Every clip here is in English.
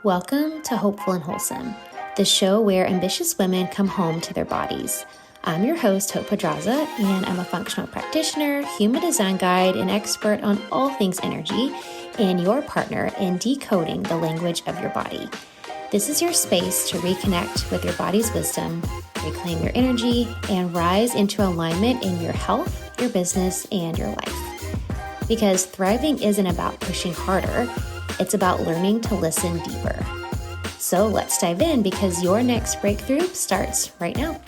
Welcome to Hopeful and Wholesome, the show where ambitious women come home to their bodies. I'm your host, Hope Pedraza, and I'm a functional practitioner, human design guide, and expert on all things energy, and your partner in decoding the language of your body. This is your space to reconnect with your body's wisdom, reclaim your energy, and rise into alignment in your health, your business, and your life. Because thriving isn't about pushing harder, it's about learning to listen deeper. So let's dive in because your next breakthrough starts right now.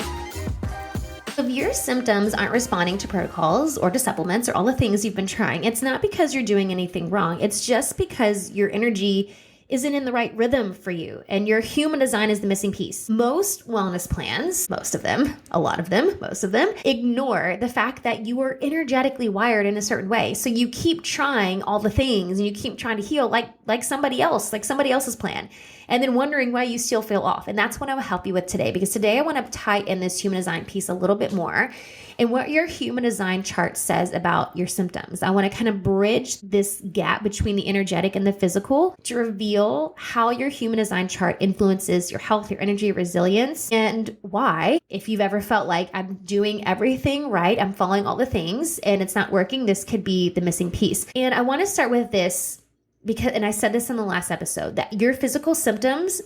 If your symptoms aren't responding to protocols or to supplements or all the things you've been trying, it's not because you're doing anything wrong. It's just because your energy isn't in the right rhythm for you and your human design is the missing piece. Most wellness plans, most of them, ignore the fact that you are energetically wired in a certain way. So you keep trying all the things and you keep trying to heal like somebody else's plan, and then wondering why you still feel off. And that's what I will help you with today, because today I want to tie in this human design piece a little bit more and what your human design chart says about your symptoms. I want to kind of bridge this gap between the energetic and the physical to reveal how your human design chart influences your health, your energy, resilience, and why, if you've ever felt like I'm doing everything right, I'm following all the things and it's not working, this could be the missing piece. And I want to start with this because, and I said this in the last episode, that your physical symptoms,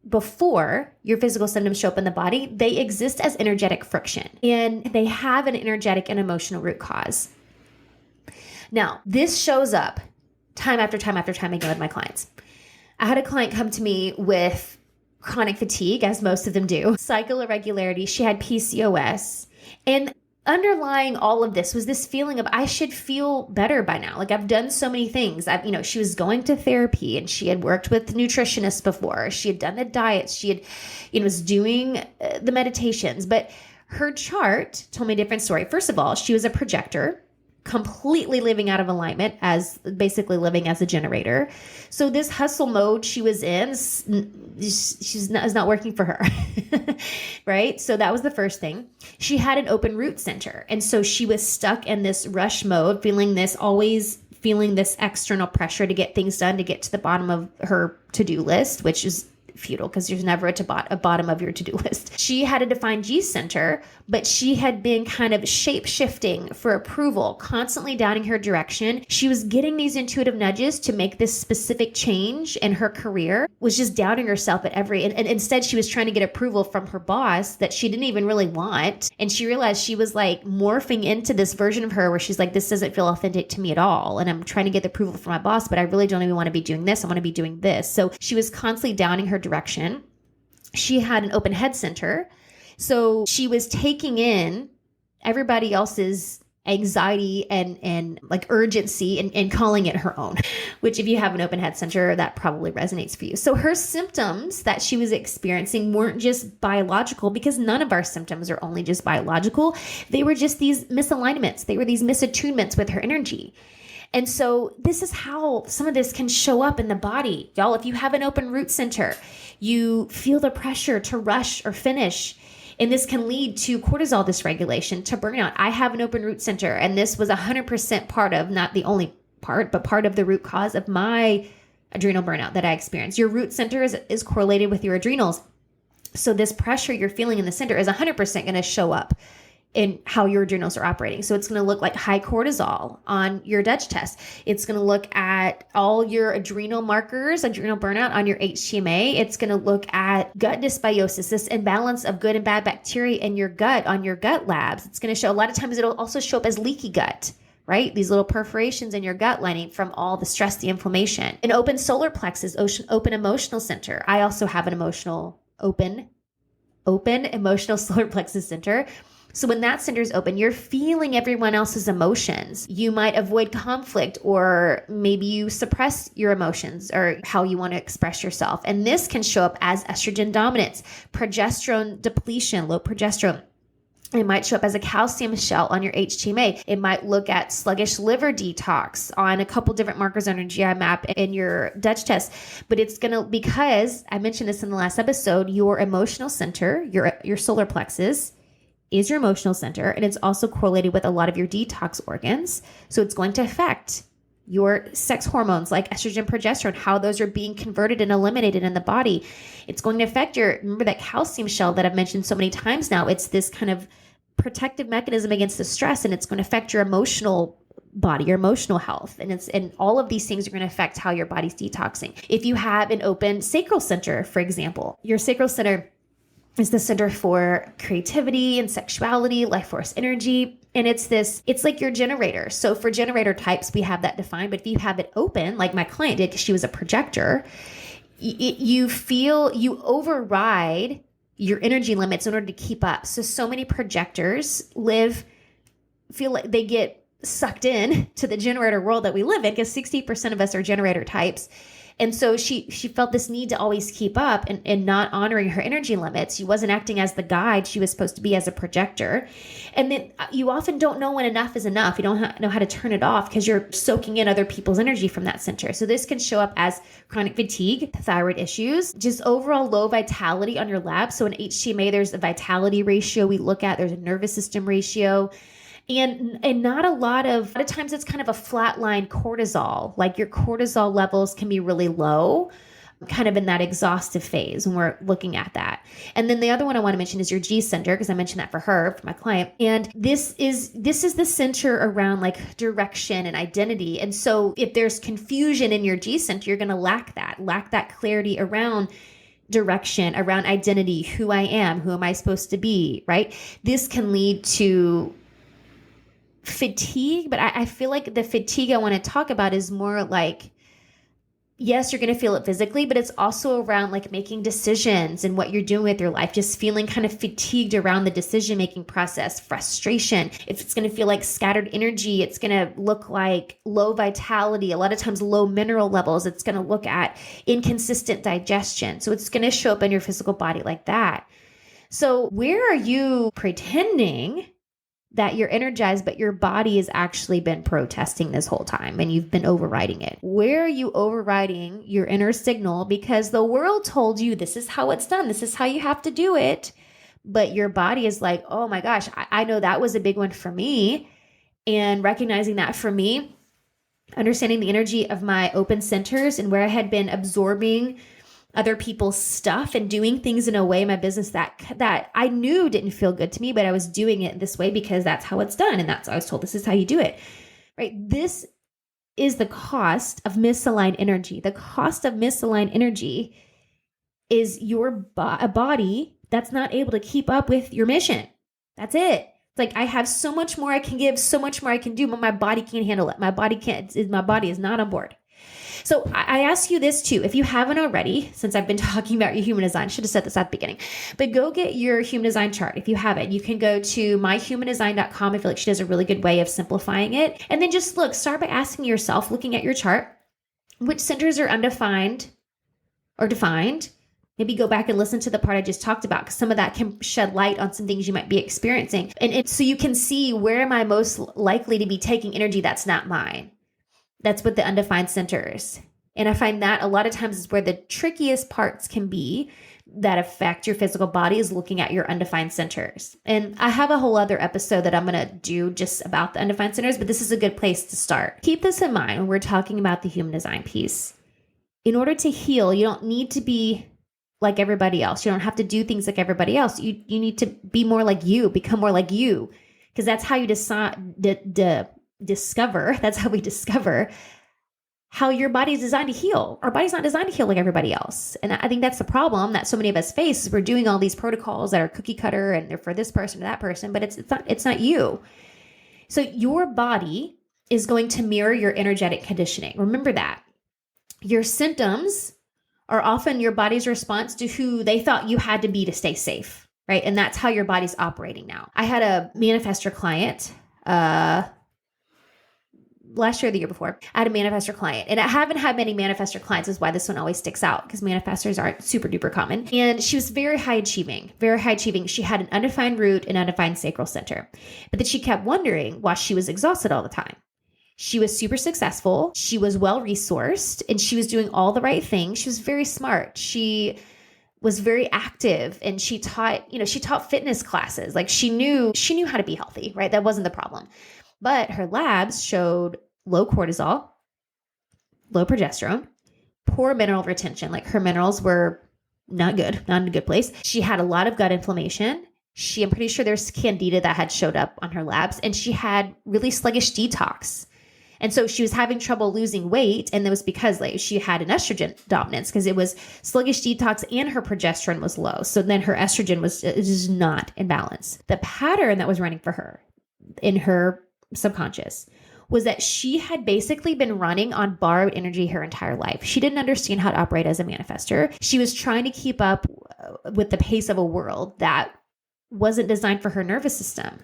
before your physical symptoms show up in the body, they exist as energetic friction and they have an energetic and emotional root cause. Now, this shows up time after time after time again with my clients. I had a client come to me with chronic fatigue, as most of them do, cycle irregularity. She had PCOS, and underlying all of this was this feeling of, I should feel better by now. Like, I've done so many things. She was going to therapy and she had worked with nutritionists before. She had done the diets. She had, was doing the meditations, but her chart told me a different story. First of all, she was a projector, completely living out of alignment, as basically living as a generator. So this hustle mode she was in, is not working for her, right? So that was the first thing. She had an open root center. And so she was stuck in this rush mode, always feeling this external pressure to get things done, to get to the bottom of her to-do list, which is futile because there's never a bottom of your to-do list. She had a defined G center, but she had been kind of shape-shifting for approval, constantly doubting her direction. She was getting these intuitive nudges to make this specific change in her career, was just doubting herself at and instead she was trying to get approval from her boss that she didn't even really want. And she realized she was like morphing into this version of her where she's like, this doesn't feel authentic to me at all. And I'm trying to get the approval from my boss, but I really don't even want to be doing this. I want to be doing this. So she was constantly doubting her direction. She had an open head center. So she was taking in everybody else's anxiety and like urgency and calling it her own, which if you have an open head center, that probably resonates for you. So her symptoms that she was experiencing weren't just biological, because none of our symptoms are only just biological. They were just these misalignments. They were these misattunements with her energy. And so this is how some of this can show up in the body. Y'all, if you have an open root center, you feel the pressure to rush or finish. And this can lead to cortisol dysregulation, to burnout. I have an open root center, and this was 100% part of, not the only part, but part of the root cause of my adrenal burnout that I experienced. Your root center is correlated with your adrenals. So this pressure you're feeling in the center is 100% going to show up in how your adrenals are operating. So it's going to look like high cortisol on your Dutch test. It's going to look at all your adrenal markers, adrenal burnout on your HTMA. It's going to look at gut dysbiosis, this imbalance of good and bad bacteria in your gut on your gut labs. It's going to show, a lot of times it'll also show up as leaky gut, right? These little perforations in your gut lining from all the stress, the inflammation. An open solar plexus, open emotional center. I also have an open emotional solar plexus center. So when that center is open, you're feeling everyone else's emotions. You might avoid conflict, or maybe you suppress your emotions or how you want to express yourself. And this can show up as estrogen dominance, progesterone depletion, low progesterone. It might show up as a calcium shell on your HTMA. It might look at sluggish liver detox on a couple different markers on your GI map and your Dutch test. But it's going to, because I mentioned this in the last episode, your emotional center, your solar plexus, is your emotional center, and it's also correlated with a lot of your detox organs. So it's going to affect your sex hormones like estrogen, progesterone, how those are being converted and eliminated in the body. It's going to affect remember that calcium shell that I've mentioned so many times now. It's this kind of protective mechanism against the stress, and it's going to affect your emotional body, your emotional health. And all of these things are going to affect how your body's detoxing. If you have an open sacral center, for example, your sacral center is the center for creativity and sexuality, life force energy. And it's like your generator. So for generator types, we have that defined. But if you have it open, like my client did, because she was a projector, you override your energy limits in order to keep up. So many projectors feel like they get sucked in to the generator world that we live in, because 60% of us are generator types. And so she felt this need to always keep up and not honoring her energy limits. She wasn't acting as the guide she was supposed to be as a projector. And then you often don't know when enough is enough. You don't know how to turn it off because you're soaking in other people's energy from that center. So this can show up as chronic fatigue, thyroid issues, just overall low vitality on your lab. So in HTMA, there's a vitality ratio we look at. There's a nervous system ratio. And not a lot of times it's kind of a flatline cortisol, like your cortisol levels can be really low, kind of in that exhaustive phase when we're looking at that. And then the other one I want to mention is your G center, because I mentioned that for my client. And this is the center around like direction and identity. And so if there's confusion in your G center, you're going to lack that clarity around direction, around identity, who I am, who am I supposed to be, right? This can lead to fatigue, but I feel like the fatigue I want to talk about is more like, yes, you're going to feel it physically, but it's also around like making decisions and what you're doing with your life, just feeling kind of fatigued around the decision-making process, frustration. If it's going to feel like scattered energy, it's going to look like low vitality, a lot of times low mineral levels. It's going to look at inconsistent digestion. So it's going to show up in your physical body like that. So where are you pretending that you're energized, but your body has actually been protesting this whole time and you've been overriding it? Where are you overriding your inner signal because the world told you this is how it's done, this is how you have to do it, but your body is like, oh my gosh, I know that was a big one for me. And recognizing that for me, understanding the energy of my open centers and where I had been absorbing other people's stuff and doing things in a way in my business that I knew didn't feel good to me, but I was doing it this way because that's how it's done. And I was told this is how you do it, right? This is the cost of misaligned energy. The cost of misaligned energy is your a body that's not able to keep up with your mission. That's it. It's like, I have so much more I can give, so much more I can do, but my body can't handle it. My body is not on board. So I ask you this too, if you haven't already, since I've been talking about your human design, I should have said this at the beginning, but go get your human design chart. If you haven't, you can go to myhumandesign.com. I feel like she does a really good way of simplifying it. And then just start by asking yourself, looking at your chart, which centers are undefined or defined. Maybe go back and listen to the part I just talked about, because some of that can shed light on some things you might be experiencing. And so you can see, where am I most likely to be taking energy that's not mine? That's what the undefined centers. And I find that a lot of times is where the trickiest parts can be that affect your physical body, is looking at your undefined centers. And I have a whole other episode that I'm going to do just about the undefined centers, but this is a good place to start. Keep this in mind when we're talking about the human design piece. In order to heal, you don't need to be like everybody else. You don't have to do things like everybody else. You need to be more like you, become more like you, because that's how you discover, that's how we discover how your body is designed to heal. Our body's not designed to heal like everybody else. And I think that's the problem that so many of us face, is we're doing all these protocols that are cookie cutter and they're for this person or that person, but it's not you. So your body is going to mirror your energetic conditioning. Remember that. Your symptoms are often your body's response to who they thought you had to be to stay safe, right? And that's how your body's operating now. I had a manifestor client, last year or the year before. I had a manifestor client, and I haven't had many manifestor clients, is why this one always sticks out, because manifestors aren't super duper common. And she was very high achieving. She had an undefined root and undefined sacral center, but then she kept wondering why she was exhausted all the time. She was super successful. She was well resourced, and she was doing all the right things. She was very smart. She was very active, and she taught fitness classes. Like she knew how to be healthy, right? That wasn't the problem. But her labs showed low cortisol, low progesterone, poor mineral retention. Like her minerals were not good, not in a good place. She had a lot of gut inflammation. I'm pretty sure there's candida that had showed up on her labs, and she had really sluggish detox. And so she was having trouble losing weight. And that was because like she had an estrogen dominance, because it was sluggish detox and her progesterone was low. So then her estrogen was just not in balance. The pattern that was running for her in her subconscious was that she had basically been running on borrowed energy her entire life. She didn't understand how to operate as a manifester. She was trying to keep up with the pace of a world that wasn't designed for her nervous system.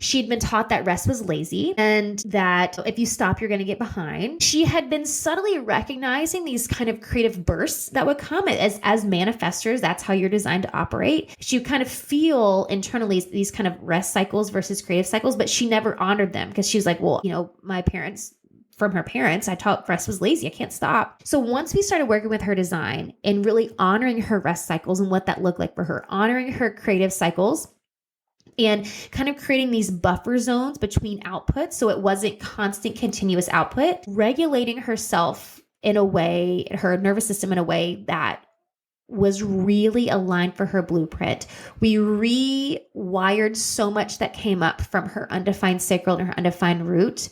She'd been taught that rest was lazy and that if you stop, you're going to get behind. She had been subtly recognizing these kind of creative bursts that would come as manifestors. That's how you're designed to operate. She would kind of feel internally these kind of rest cycles versus creative cycles, but she never honored them because she was like, well, from her parents, I taught rest was lazy. I can't stop. So once we started working with her design and really honoring her rest cycles and what that looked like for her, honoring her creative cycles, and kind of creating these buffer zones between outputs so it wasn't constant continuous output, regulating herself in a way, her nervous system in a way that was really aligned for her blueprint. We rewired so much that came up from her undefined sacral and her undefined root,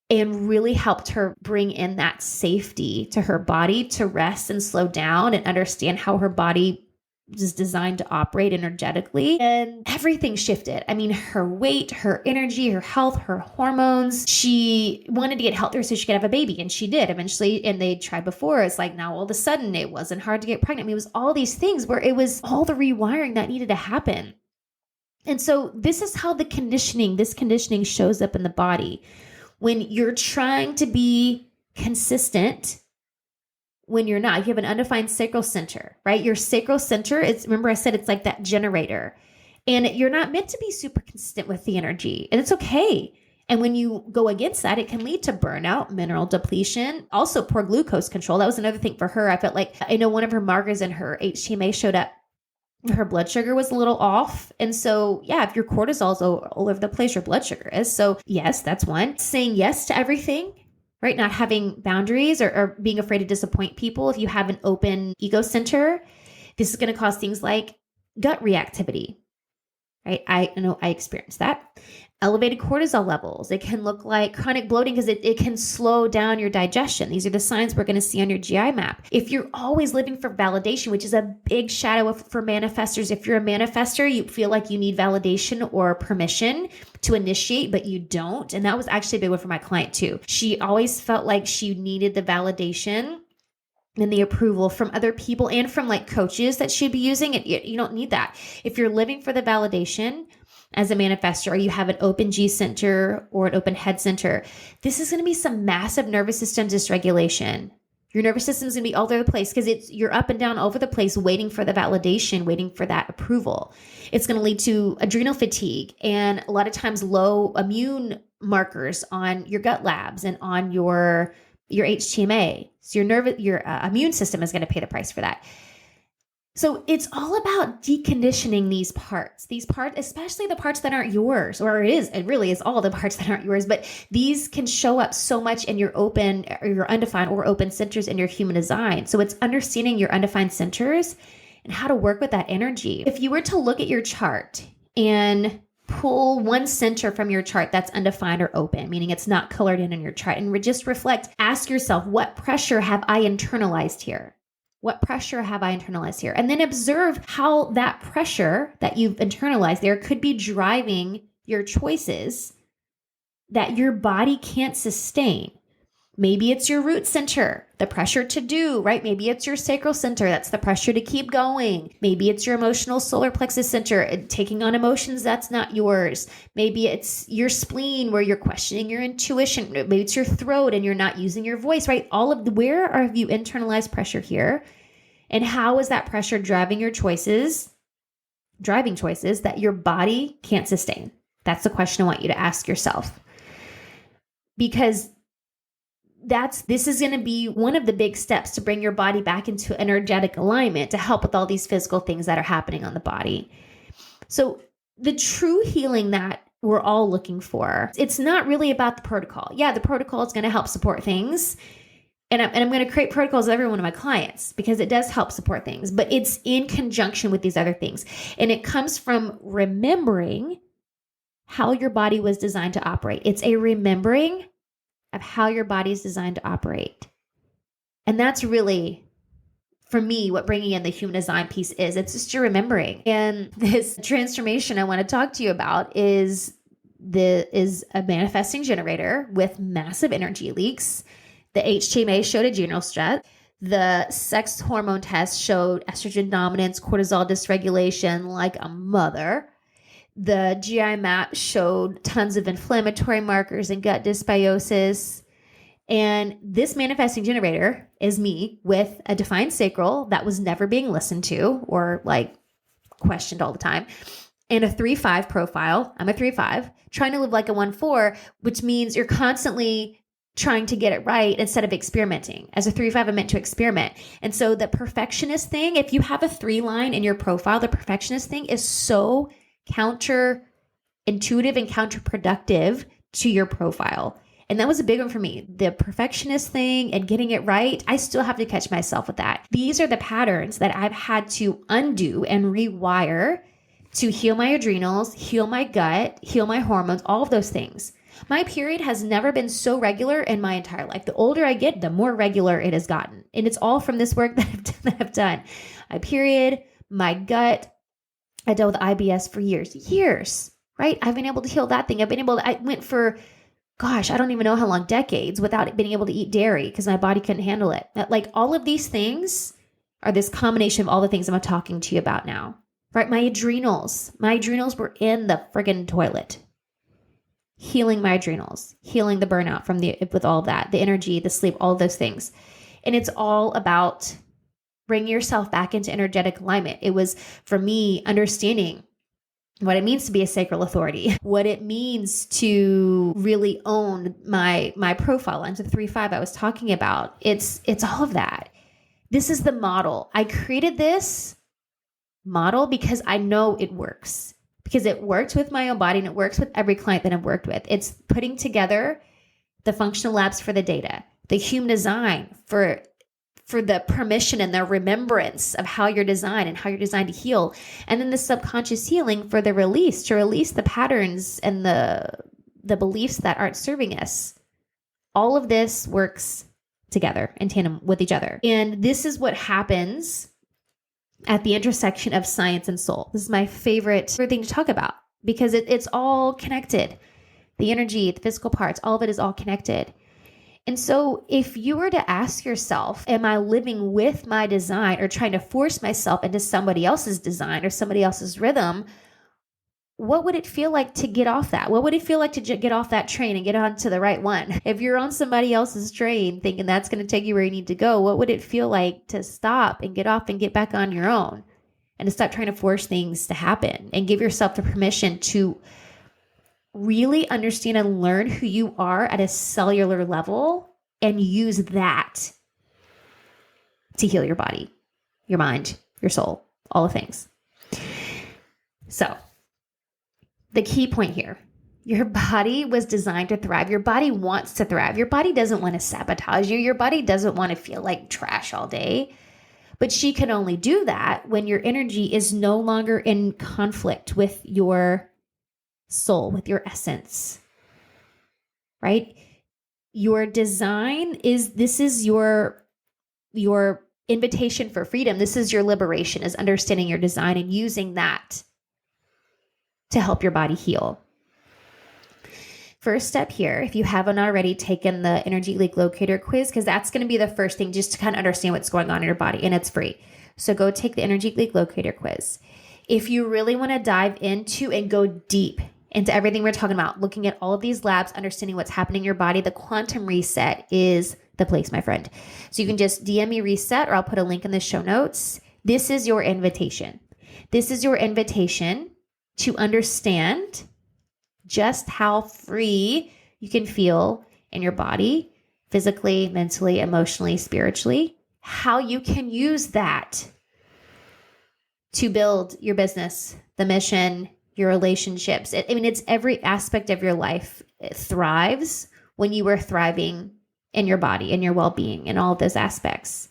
and really helped her bring in that safety to her body to rest and slow down and understand how her body is designed to operate energetically. And everything shifted. I mean, her weight, her energy, her health, her hormones. She wanted to get healthier so she could have a baby. And she did eventually. And they tried before. It's like now all of a sudden it wasn't hard to get pregnant. I mean, it was all these things where it was all the rewiring that needed to happen. And so this is how this conditioning shows up in the body. When you're trying to be consistent, when you're not, you have an undefined sacral center, right? Your sacral center is, remember I said it's like that generator, and you're not meant to be super consistent with the energy, and it's okay. And when you go against that, it can lead to burnout, mineral depletion, also poor glucose control. That was another thing for her. I felt like, I know one of her markers in her HTMA showed up. Her blood sugar was a little off. And so, yeah, if your cortisol's all over the place, your blood sugar is. So yes, that's one. Saying yes to everything, right? Not having boundaries or being afraid to disappoint people. If you have an open ego center, this is going to cause things like gut reactivity, right? I know I experienced that. Elevated cortisol levels. It can look like chronic bloating because it can slow down your digestion. These are the signs we're going to see on your GI map. If you're always living for validation, which is a big shadow for manifestors. If you're a manifestor, you feel like you need validation or permission to initiate, but you don't. And that was actually a big one for my client too. She always felt like she needed the validation and the approval from other people and from like coaches that she'd be using. You don't need that. If you're living for the validation as a manifestor, or you have an open G center or an open head center, this is going to be some massive nervous system dysregulation. Your nervous system is going to be all over the place because you're up and down all over the place waiting for the validation, waiting for that approval. It's going to lead to adrenal fatigue and a lot of times low immune markers on your gut labs and on your HTMA. So your immune system is going to pay the price for that. So it's all about deconditioning these parts, especially the parts that aren't yours, or it really is all the parts that aren't yours, but these can show up so much in your open or your undefined or open centers in your human design. So it's understanding your undefined centers and how to work with that energy. If you were to look at your chart and pull one center from your chart that's undefined or open, meaning it's not colored in your chart, and just reflect, ask yourself, what pressure have I internalized here? What pressure have I internalized here? And then observe how that pressure that you've internalized there could be driving your choices that your body can't sustain. Maybe it's your root center, the pressure to do, right? Maybe it's your sacral center. That's the pressure to keep going. Maybe it's your emotional solar plexus center, taking on emotions that's not yours. Maybe it's your spleen where you're questioning your intuition. Maybe it's your throat and you're not using your voice, right? Where have you internalized pressure here? And how is that pressure driving choices that your body can't sustain? That's the question I want you to ask yourself. Because this is going to be one of the big steps to bring your body back into energetic alignment to help with all these physical things that are happening on the body. So the true healing that we're all looking for, it's not really about the protocol. Yeah, the protocol is going to help support things I'm going to create protocols with every one of my clients because it does help support things, but it's in conjunction with these other things. And it comes from remembering how your body was designed to operate. It's a remembering of how your body is designed to operate. And that's really, for me, what bringing in the human design piece is. It's just your remembering. And this transformation I want to talk to you about is a manifesting generator with massive energy leaks. The HTMA showed adrenal stress. The sex hormone test showed estrogen dominance, cortisol dysregulation like a mother. The GI map showed tons of inflammatory markers and gut dysbiosis. And this manifesting generator is me with a defined sacral that was never being listened to or like questioned all the time. And a 3-5 profile. I'm a 3-5, trying to live like a 1-4, which means you're constantly trying to get it right instead of experimenting. As a 3-5, I'm meant to experiment. And so the perfectionist thing, if you have a 3 line in your profile, the perfectionist thing is so counterintuitive and counterproductive to your profile. And that was a big one for me. The perfectionist thing and getting it right, I still have to catch myself with that. These are the patterns that I've had to undo and rewire to heal my adrenals, heal my gut, heal my hormones, all of those things. My period has never been so regular in my entire life. The older I get, the more regular it has gotten. And it's all from this work that I've done. My period, my gut. I dealt with IBS for years, right? I've been able to heal that thing. I went for, gosh, I don't even know how long, decades without being able to eat dairy because my body couldn't handle it. Like all of these things are this combination of all the things I'm talking to you about now, right? My adrenals were in the friggin' toilet. Healing my adrenals, healing the burnout with all of that, the energy, the sleep, all of those things. And it's all about bringing yourself back into energetic alignment. It was, for me, understanding what it means to be a sacral authority, what it means to really own my profile into the 3-5 I was talking about. It's all of that. This is the model. I created this model because I know it works. Because it worked with my own body and it works with every client that I've worked with. It's putting together the functional labs for the data, the human design for the permission and the remembrance of how you're designed and how you're designed to heal. And then the subconscious healing for the release, to release the patterns and the beliefs that aren't serving us. All of this works together in tandem with each other. And this is what happens at the intersection of science and soul. This is my favorite thing to talk about because it's all connected. The energy, the physical parts, all of it is all connected. And so if you were to ask yourself, am I living with my design or trying to force myself into somebody else's design or somebody else's rhythm? What would it feel like to get off that? What would it feel like to get off that train and get onto the right one? If you're on somebody else's train thinking that's going to take you where you need to go, what would it feel like to stop and get off and get back on your own and to stop trying to force things to happen and give yourself the permission to really understand and learn who you are at a cellular level and use that to heal your body, your mind, your soul, all the things. So, the key point here, your body was designed to thrive. Your body wants to thrive. Your body doesn't want to sabotage you. Your body doesn't want to feel like trash all day. But she can only do that when your energy is no longer in conflict with your soul, with your essence, right? Your design this is your invitation for freedom. This is your liberation, is understanding your design and using that to help your body heal. First step here, if you haven't already taken the energy leak locator quiz, because that's going to be the first thing just to kind of understand what's going on in your body, and it's free. So go take the energy leak locator quiz. If you really want to dive into and go deep into everything we're talking about, looking at all of these labs, understanding what's happening in your body, the quantum reset is the place, my friend. So you can just DM me reset, or I'll put a link in the show notes. This is your invitation. This is your invitation to understand just how free you can feel in your body, physically, mentally, emotionally, spiritually, how you can use that to build your business, the mission, your relationships. It's every aspect of your life. It thrives when you are thriving in your body, in your well-being, in all of those aspects.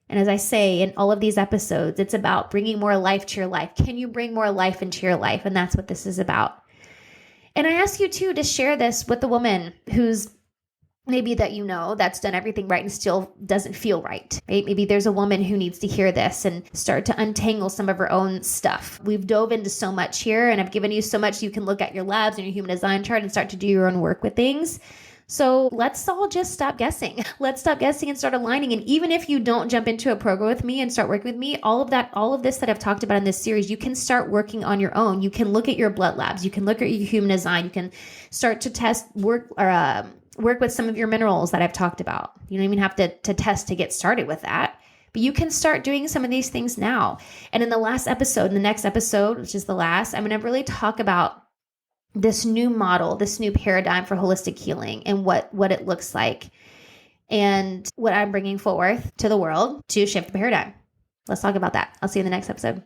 And as I say in all of these episodes, it's about bringing more life to your life. Can you bring more life into your life? And that's what this is about. And I ask you too to share this with the woman who's maybe that that's done everything right and still doesn't feel right? Maybe there's a woman who needs to hear this and start to untangle some of her own stuff. We've dove into so much here, and I've given you so much you can look at your labs and your human design chart and start to do your own work with things. So let's all just stop guessing. Let's stop guessing and start aligning. And even if you don't jump into a program with me and start working with me, all of this that I've talked about in this series, you can start working on your own. You can look at your blood labs. You can look at your human design. You can start to work with some of your minerals that I've talked about. You don't even have to test to get started with that. But you can start doing some of these things now. And in the next episode, which is the last, I'm going to really talk about this new model, this new paradigm for holistic healing and what it looks like and what I'm bringing forth to the world to shift the paradigm. Let's talk about that. I'll see you in the next episode.